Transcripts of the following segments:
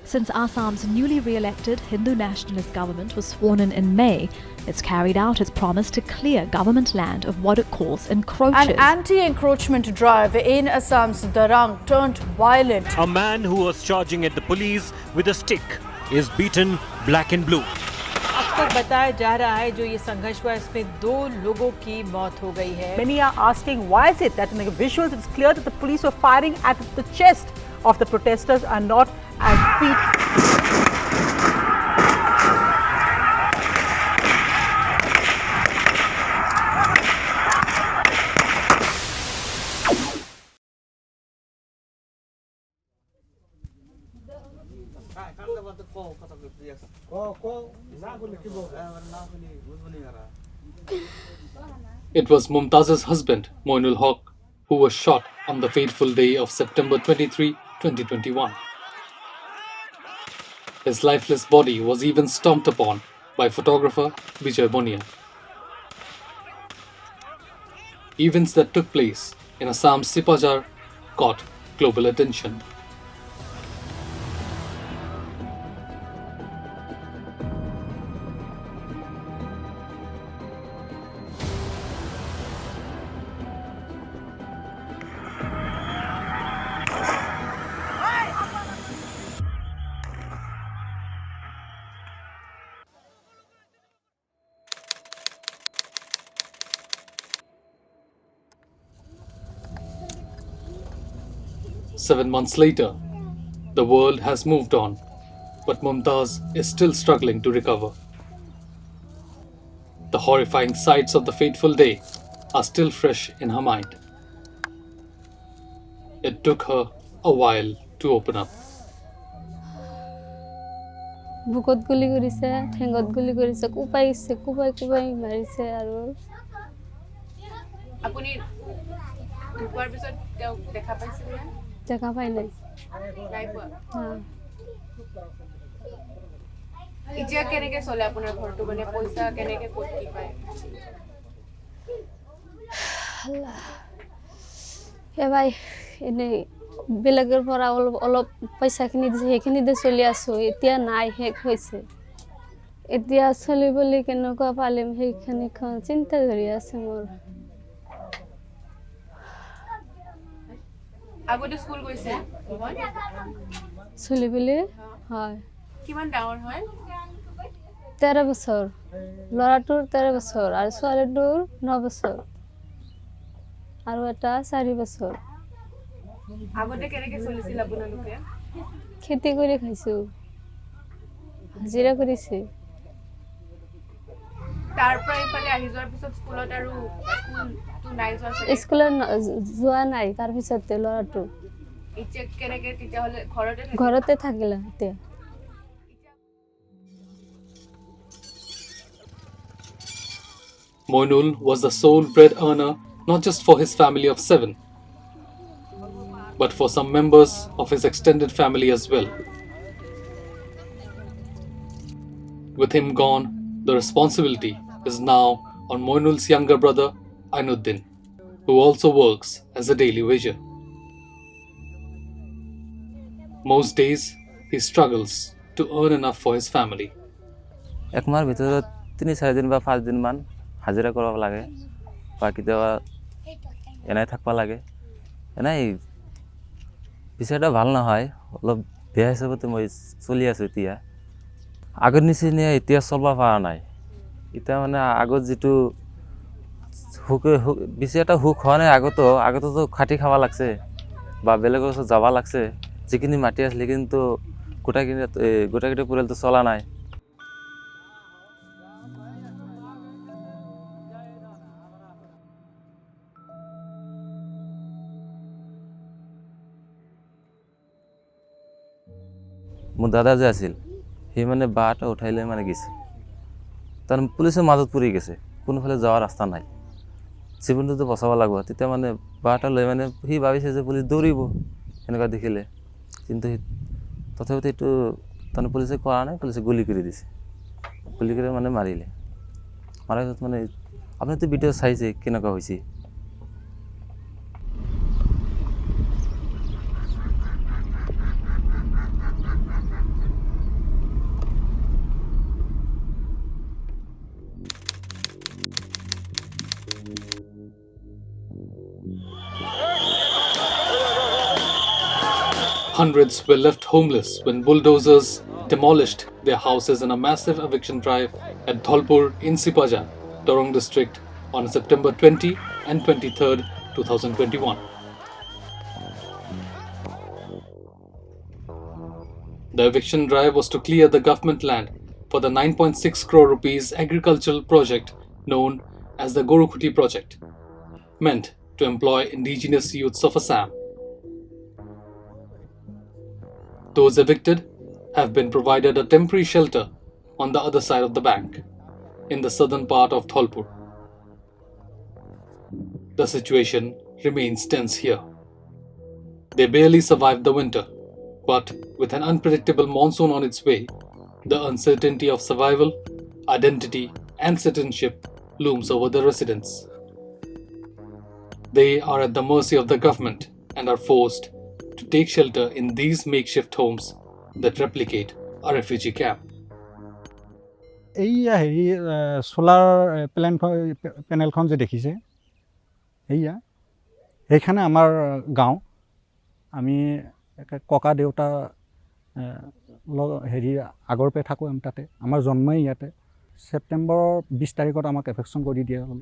Since Assam's newly re-elected Hindu nationalist government was sworn in May, it's carried out its promise to clear government land of what it calls encroachers. An anti-encroachment drive in Assam's Darrang turned violent. A man who was charging at the police with a stick is beaten black and blue. अब तक बताया जा रहा है जो ये संघर्ष हुआ इसमें 2 लोगों की मौत हो गई है. Many are asking why is it that in the visuals it's clear that the police were firing at the chest of the protesters and not at feet. It was Mumtaz's husband, Moynul Haque, who was shot on the fateful day of September 23, 2021. His lifeless body was even stomped upon by photographer Bijoy Bania. Events that took place in Assam's Sipajhar caught global attention. Seven months later, the world has moved on, but Mumtaz is still struggling to recover. The horrifying sights of the fateful day are still fresh in her mind. It took her a while to open up. বুকত গুলি কৰিছে ঠেংগত গুলি কৰিছে কুপাইছে কুপাই মাৰিছে আৰু আপুনি দুপৰ পিছত দেখা পাইছিল না দেখা পাই নাই এতিয়া কেনেকে চলে আপোনাৰ ঘৰটো মানে পইচা কেনেকে ক'ত কি পায় এবাই এনে বেলেগৰ পৰা অলপ পইচাখিনি দিছে সেইখিনিতে চলি আছো এতিয়া নাই শেষ হৈছে এতিয়া চলিবলৈ কেনেকুৱা পালেম সেইখিনি চিন্তা ধৰি আছে মোৰ আগতে স্কুল গৈছে চলিবলৈ হয় কিমান ডাঙৰ হয় 13 বছৰ ল'ৰাটোৰ 13 বছৰ আৰু ছোৱালীটোৰ 9 বছৰ আৰু এটা 4 বছৰ আগতে কেনেকে চলিছিল আপোনালোকে খেতি কৰি খাইছো হাজিৰা কৰিছে তাৰ পৰা ইফালে আহি যোৱাৰ পিছত স্কুলত আৰু স্কুলটো নাই স্কুলত যোৱা নাই তাৰ পিছতে ল'ৰাটো ইচ্ছে কেনেকে তেতিয়া হলে ঘৰতে থাকিলা এতিয়া Moynul was the sole bread earner not just for his family of 7, but for some members of his extended family as well. With him gone, the responsibility is now on Moynul's younger brother, Ainuddin, who also works as a daily wager. Most days, he struggles to earn enough for his family. এক মাহৰ ভিতৰত 3-4 দিন বা 5 দিন মান হাজিৰা কৰিব লাগে বা কেতিয়াবা এনাই থাকবা লাগে এনাই বিষয়টা ভাল নহয় অলপ বেয়া হিচাপতে মই চলি আছো এতিয়া আগৰ নিচিনা এতিয়া চলবা পৰা নাই এতিয়া মানে আগত যেটো বেছি এটা হুক হোৱা নাই আগতো খাটি খাবা লাগছে বা বেলেগৰ ওচৰত যাবা লাগছে যিখিনি মাটি আছিল কিন্তু গোটাকিটা পৰিয়ালটো চলা নাই মোৰ দাদা যে আছিল সি মানে বাটা উঠাইলে মানে গেছে তাৰ পুলিচৰ মাজত পৰি গেছে কোনফালে যাওয়াৰ ৰাস্তা নাই জীৱনটো বচাব লাগিব তেতিয়া মানে বাটা লৈ মানে সি ভাবিছে যে পুলিচ দৌৰিব এনেকা দেখিলে কিন্তু তথাপিও এটো তানে পুলিচে কৰা নাই পুলিচে গুলি কৰি দিছে গুলি কৰি মানে মাৰিলে মাৰাৰ পিছত মানে আপুনি তো ভিডিও চাইছে কেনেকা হৈছে Hundreds were left homeless when bulldozers demolished their houses in a massive eviction drive at Dholpur in Sipajhar, Darrang district on September 20 and 23, 2021. The eviction drive was to clear the government land for the 9.6 crore rupees agricultural project known as the Gorukhuti Project, meant to employ indigenous youths of Assam. Those evicted have been provided a temporary shelter on the other side of the bank, in the southern part of Dholpur. The situation remains tense here. They barely survived the winter, but with an unpredictable monsoon on its way, the uncertainty of survival, identity, and citizenship looms over the residents. They are at the mercy of the government and are forced to take shelter in these makeshift homes that replicate a refugee camp. Solar প্যানেলখন যে দেখিছে এইখানে আমার গাঁও আমি ককা দেউতা আগৰ পৰা থাকোঁ আমি তাতে আমাৰ জন্মই ইয়াতে ছেপ্টেম্বৰৰ 20 তাৰিখত আমাক এফেকশ্যন কৰি দিয়া হ'ল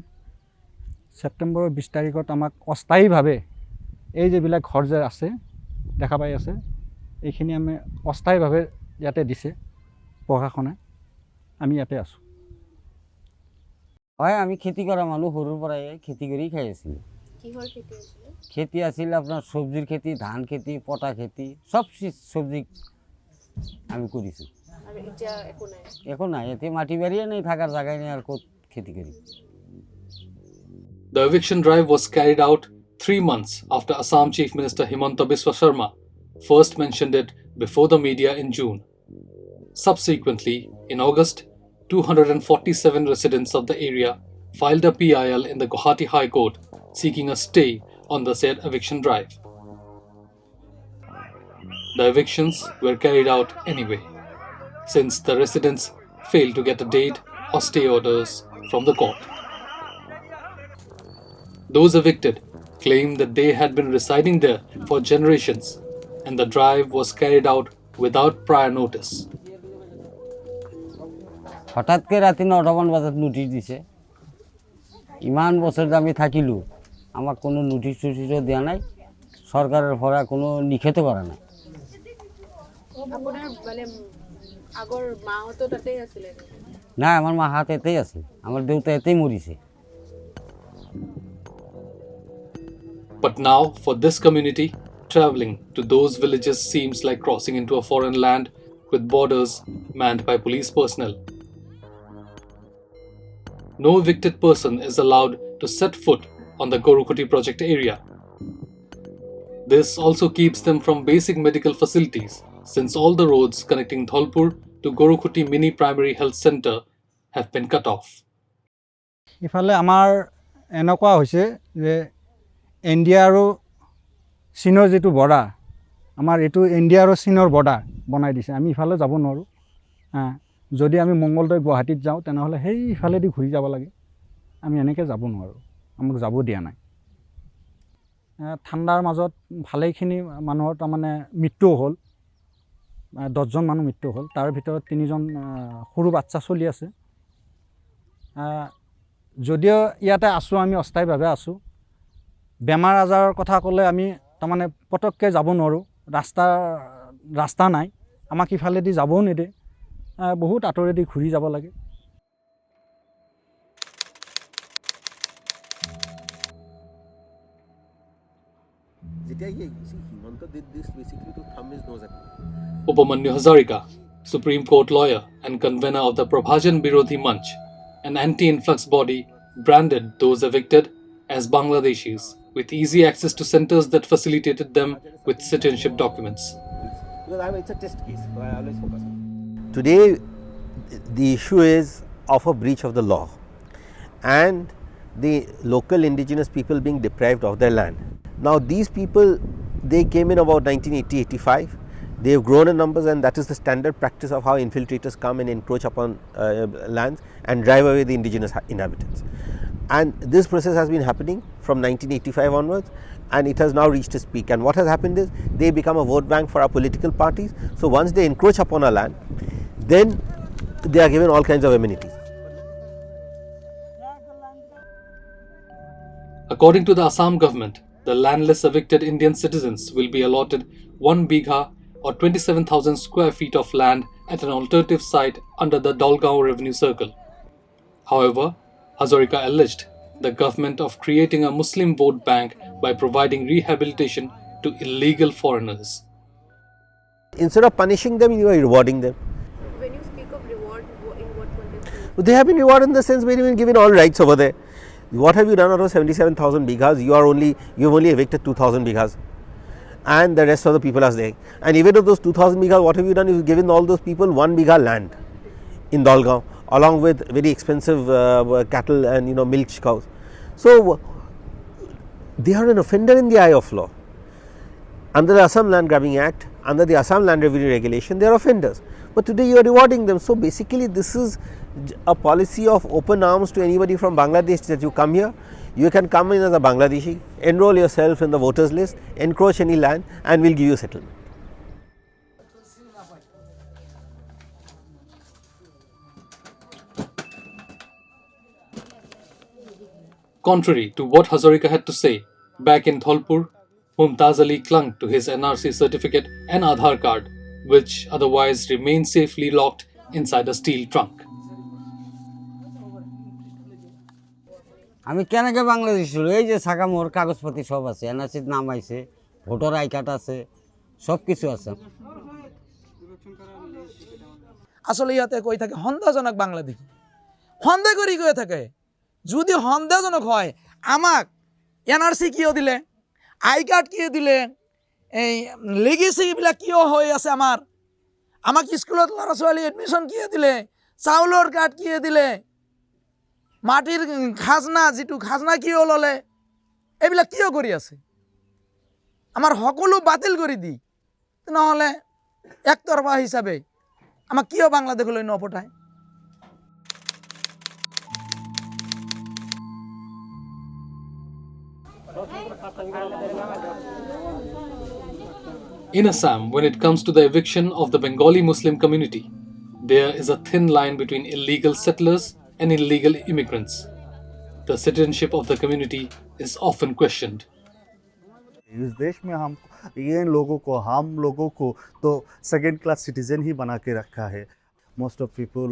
ছেপ্টেম্বৰৰ 20 তাৰিখত আমাক অস্থায়ীভাৱে এই যেবিলাক ঘৰ যে আছে দেখা পাই আছে এইখিনি আমি অস্থায়ীভাৱে ইয়াতে দিছে প্ৰশাসনে আমি ইয়াতে আছোঁ হয় আমি খেতি কৰা মানুহ সৰুৰ পৰাই খেতি কৰি খাই আছিলোঁ কিহৰ খেতি আছিল খেতি আছিল আপোনাৰ সবজিৰ খেতি ধান খেতি পটা খেতি সব সবজি আমি কৰিছোঁ আৰু এতিয়া একো নাই এতে মাটি বাৰীয়ে নাই থাকাৰ জায়গা নাই আৰু ক'ত খেতি কৰি The eviction drive was carried out 3 months after Assam Chief Minister Himanta Biswa Sharma first mentioned it before the media in June. Subsequently, in August, 247 residents of the area filed a PIL in the Gorukhuti High Court seeking a stay on the said eviction drive. The evictions were carried out anyway, since the residents failed to get a date or stay orders from the court. Those evicted claimed that they had been residing there for generations and the drive was carried out without prior notice. হঠাৎকৈ ৰাতি 9টামান বজাত notice দিছে ইমান বছৰ আমি থাকিলোঁ আমাক কোনো notice চুটিছও দিয়া নাই চৰকাৰৰ পৰা কোনো নিষেধ কৰা নাই আপোনাৰ মানে আগৰ মাহঁতো তাতেই আছিল নাই আমাৰ মাহঁত এতেই আছে আমাৰ দেউতা এতেই মৰিছে But now, for this community, travelling to those villages seems like crossing into a foreign land with borders manned by police personnel. No evicted person is allowed to set foot on the Gorukhuti Project area. This also keeps them from basic medical facilities, since all the roads connecting Dholpur to Gorukhuti Mini Primary Health Center have been cut off. ইফালে আমাৰ এনেকুৱা হৈছে যে India আৰু চীনৰ যেটো border আমাৰ এটো ইণ্ডিয়া আৰু চীনৰ বৰ্ডাৰ বনাই দিছে আমি ইফালে যাব নোৱাৰো যদি আমি মংগলদৈ গুৱাহাটীত যাওঁ তেনেহলে সেই ইফালেদি ঘূৰি যাব লাগে আমি এনেকৈ যাব নোৱাৰো আমাক যাব দিয়া নাই ঠাণ্ডাৰ মাজত ভালেখিনি মানুহৰ তাৰমানে মৃত্যু হ'ল 10 জন মানুহ মৃত্যু হ'ল তাৰ ভিতৰত 3 জন সৰু বাচ্চা চলি আছে যদিও ইয়াতে আছো আমি অস্থায়ীভাৱে আছো বেমাৰ আজাৰৰ কথা ক'লে আমি তাৰমানে পটককৈ যাব নোৱাৰো ৰাস্তা নাই আমাক ইফালেদি যাবও নেদে বহুত আঁতৰেদি ঘূৰি যাব লাগে Upamanyu Hazarika, Supreme Court lawyer and convener of the Prabhajan Birodhi Manch, an anti-influx body, branded those evicted as Bangladeshis with easy access to centers that facilitated them with citizenship documents. It's a test case, so I always focus on it. Today, the issue is of a breach of the law and the local indigenous people being deprived of their land. Now, these people, they came in about 1980-85. They have grown in numbers, and that is the standard practice of how infiltrators come and encroach upon lands and drive away the indigenous inhabitants. And this process has been happening from 1985 onwards, and it has now reached its peak. And what has happened is they become a vote bank for our political parties. So once they encroach upon our land, then they are given all kinds of amenities. According to the Assam government, the landless evicted Indian citizens will be allotted 1 bigha or 27,000 square feet of land at an alternative site under the Dholpur revenue circle. However, Hazarika alleged the government of creating a Muslim vote bank by providing rehabilitation to illegal foreigners. Instead of punishing them, you are rewarding them. When you speak of reward, in what context? They have been rewarded in the sense where you have been given all rights over there. What have you done out of 77,000 bighas? You have only evicted 2,000 bighas, and the rest of the people are staying. And even of those 2,000 bighas, what have you done? You've given all those people 1 bigha land in Dholpur, along with very expensive cattle and milk cows. So they are an offender in the eye of law. Under the Assam Land Grabbing Act, under the Assam Land Revenue Regulation, they are offenders. But today you are rewarding them. So basically, this is a policy of open arms to anybody from Bangladesh that you come here. You can come in as a Bangladeshi, enroll yourself in the voters list, encroach any land, and we'll give you settlement. Contrary to what Hazarika had to say, back in Dholpur, Mumtaz Ali clung to his NRC certificate and Aadhaar card, which otherwise remained safely locked inside a steel trunk. আমি কেন বাংলাদেশ ছিল এই যে সাকা মোর কাগজপত্র সব আছে এনআরসির নাম আছে ভোটার আই কার্ড আছে সব কিছু আছে আসলে ইয়াতে কই থাকে সন্দেহজনক বাংলাদেশী সন্দেহ করি কই থাকে যদি সন্দেহজনক হয় আমাক এনআরসি কিয় দিলে আই কার্ড কিয় দিলে এই লেগেসি বিলাক কিয় হৈ আছে আমাক স্কুলত ল'ৰা ছোৱালী এডমিশন কিয় দিলে চাউলৰ কাৰ্ড কিয় দিলে মাটিৰ খাজনা যেটো খাজনা কিয় ললে এইবিলাক কিয় কৰি আছে আমাৰ সকলো বাতিল কৰি দি নহলে একতৰফা হিচাপে আমাক কিয় বাংলাদেশলৈ নপঠায় In Assam, when it comes to the eviction of the Bengali Muslim community, there is a thin line between illegal settlers and illegal immigrants. The citizenship of the community is often questioned. इस देश में हम लोगों को तो second class citizen ही बना के रखा है मोस्ट ऑफ पीपल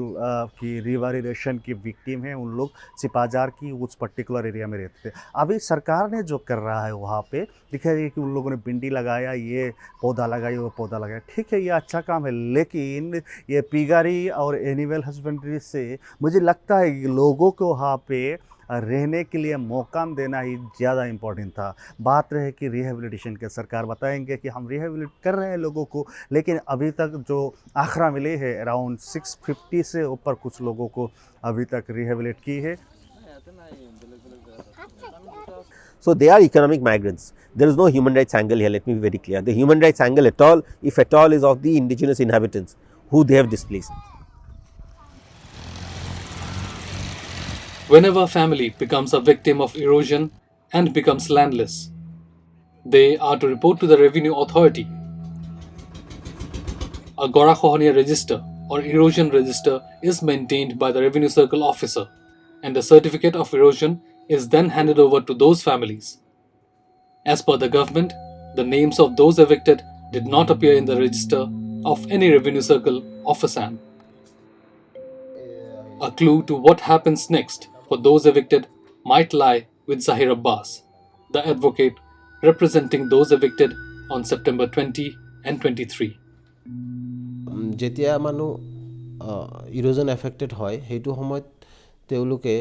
की रिवैल्यूएशन की विक्टिम हैं उन लोग सिपाजार की उस पर्टिकुलर एरिया में रहते थे अभी सरकार ने जो कर रहा है वहाँ पे दिखाई कि उन लोगों ने भिंडी लगाया ये पौधा लगाया वो पौधा लगाया ठीक है ये अच्छा काम है लेकिन ये पिगारी और एनिमल हस्बेंड्री से मुझे लगता है कि लोगों को वहाँ पे रहने के लिए मौका देना ही ज़्यादा इम्पोर्टेंट था बात रहे कि रिहेबिलिटेशन के सरकार बताएंगे कि हम रिहेबिलिट कर रहे हैं लोगों को लेकिन अभी तक जो आंकड़ा मिले हैं अराउंड 650 से ऊपर कुछ लोगों को अभी तक रिहेबिलिट की है So they are economic migrants. There is no human rights angle here, let me be very clear. The human rights angle at all, if at all, is of the indigenous inhabitants who they have displaced. Whenever a family becomes a victim of erosion and becomes landless, they are to report to the revenue authority. A Gorukhuti register or erosion register is maintained by the revenue circle officer, and the certificate of erosion is then handed over to those families. As per the government, the names of those evicted did not appear in the register of any revenue circle of Assam. A clue to what happens next for those evicted might lie with Zahir Abbas, the advocate representing those evicted on September 20 and 23. যেতিয়া মানুহ ইৰোজন affected হয় সেইটো সময়ত তেওঁলোকে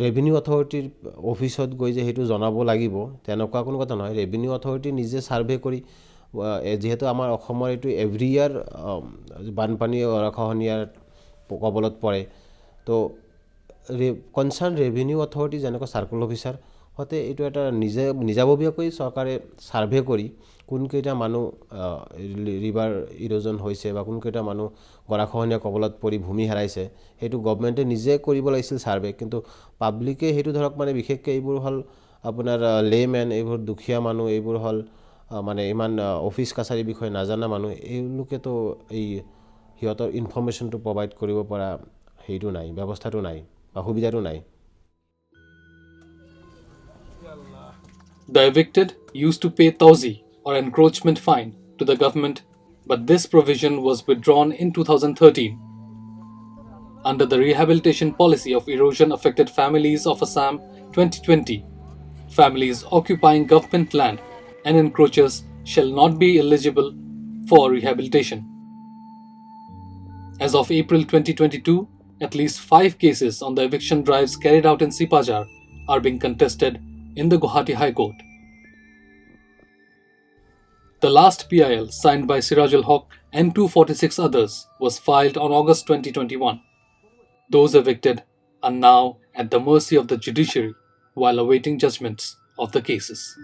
revenue অথৰিটিৰ অফিচত গৈ যে সেইটো জনাব লাগিব তেনেকুৱা কোনো কথা নহয় ৰেভিনিউ অথৰিটি নিজে সাৰ্ভে কৰি যেহেতু আমাৰ অসমৰ এইটো এভৰি ইয়াৰ বানপানী অৰখহনীয়াৰ কবলত পৰে তো কনসার্ন রেভিনিউ অথরিটি যেনেকৈ সার্কেল অফিসার হতে এইটো এটা নিজাববীয়াকৈ চৰকাৰে সাৰ্ভে কৰি কোনকেইটা মানুহ ৰিভাৰ ইৰোজন হৈছে বা কোনকেইটা মানুহ গৰাখহনীয়া কবলত পৰি ভূমি হেৰাইছে সেইটো গভৰ্ণমেণ্টে নিজে কৰিব লাগিছিল সাৰ্ভে কিন্তু পাব্লিকে সেইটো ধৰক মানে বিশেষকৈ এইবোৰ হ'ল আপোনাৰ লেমেন এইবোৰ দুখীয়া মানুহ এইবোৰ হ'ল মানে ইমান অফিচ কাছাৰী বিষয়ে নাজানা মানুহ এইলোকেতো এই সিহঁতৰ ইনফৰমেশ্যনটো প্ৰভাইড কৰিব পৰা সেইটো নাই ব্যৱস্থাটো নাই বা সুবিধাটো নাই The evicted used to pay tauzi or encroachment fine to the government, but this provision was withdrawn in 2013. Under the Rehabilitation Policy of Erosion-Affected Families of Assam 2020, families occupying government land and encroachers shall not be eligible for rehabilitation. As of April 2022, at least 5 cases on the eviction drives carried out in Sipajhar are being contested in the Gorukhuti High Court. The last PIL signed by Sirajul Hoque and 246 others was filed on August 2021. Those evicted are now at the mercy of the judiciary while awaiting judgments of the cases.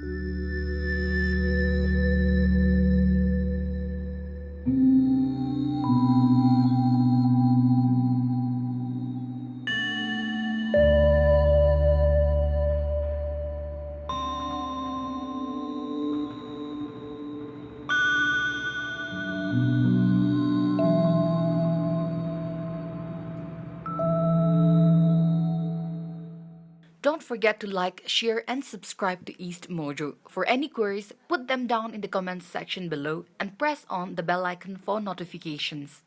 Don't forget to like, share and subscribe to EastMojo. For any queries, put them down in the comments section below and press on the bell icon for notifications.